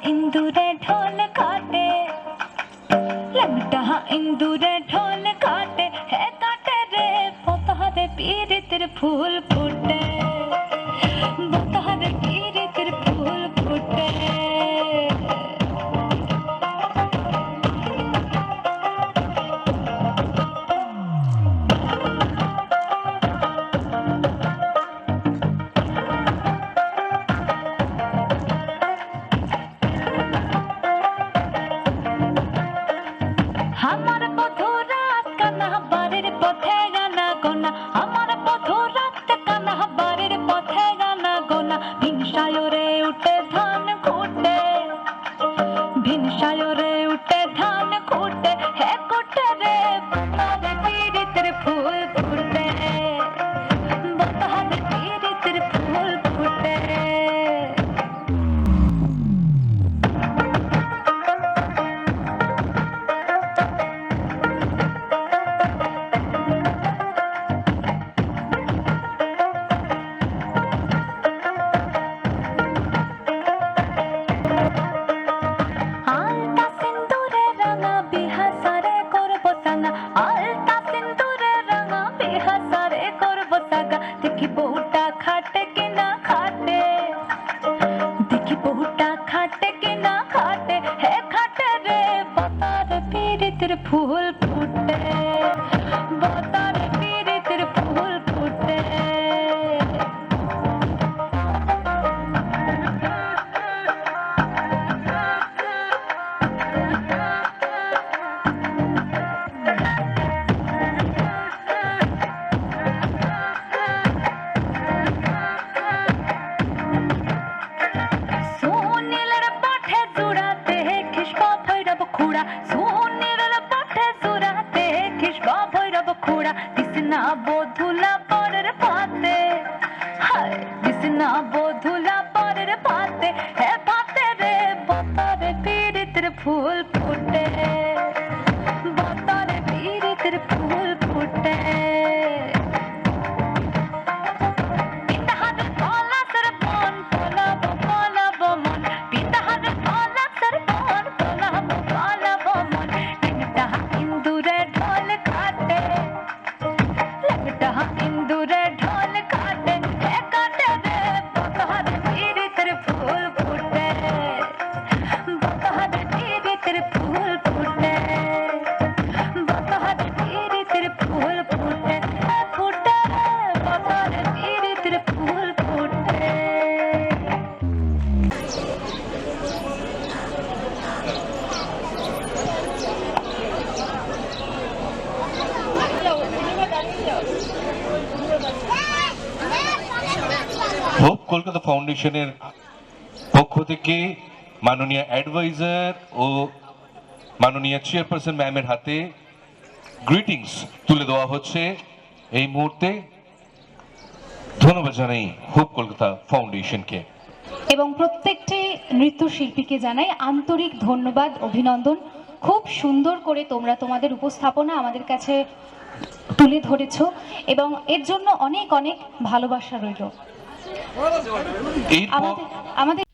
इंदुरे ढोल काटे लगता इंदुरे ढोल काटे है काटे रे बतारे पीरे तेरे फूल फूटे बतारे पीरे तेरे फूल फूटे আমার বধু রাত কানা বাড়ির পথে গানা গোনা আমার বধু রাত কানা বাড়ির পথে গানা গোনা ভিনসায়রে উঠে ধান খুঁটে ভিনসায়রে উঠে ধান খুঁটে হে কোটে রে বাতারে পীড়িতের ফুল ফুটে বাতারে পীড়িতের ফুল ফুটে देखी बहुटा खाटे के ना खाटे देखी बहुटा खाटे के ना खाटे है खाटे रे बतारे पीरे तेरे फूल फूटे बतारे पीरे तेरे फूल फूटे বধুলা পরের পাতে হায় দিসনা বধুলা পরের পাতে হে পাতে রে বাতারে পীড়িতের ফুল ফুটে বাতারে পীড়িতের ফুল ফুটে পিতাহারে পলাশের বন পলাবো পলাবো মন পিতাহারে পলাশের বন পলাবো পলাবো মন টিংটা ইন্দুরে ঢোল কাটে इंदुरे ढोल काटे है काटे रे बतारे पीरे तेरे फूल फूटे बतारे पीरे तेरे फूल फूटे बतारे पीरे तेरे फूल फूटे फूटे बतारे पीरे तेरे फूल फूटे হোপ কলকাতা ফাউন্ডেশনের পক্ষ থেকে মাননীয় অ্যাডভাইজার ও মাননীয় চেয়ারপারসন ম্যামের হাতে গ্রিটিংস তুলে দেওয়া হচ্ছে এই মুহূর্তে। ধন্যবাদ জানাই হোপ কলকাতা ফাউন্ডেশনকে এবং প্রত্যেকটি নৃত্যশিল্পীকে জানাই আন্তরিক ধন্যবাদ অভিনন্দন। খুব সুন্দর করে তোমরা তোমাদের উপস্থাপনা আমাদের কাছে তুলে ধরেছো এবং এর জন্য অনেক অনেক ভালোবাসা রইল আমাদের।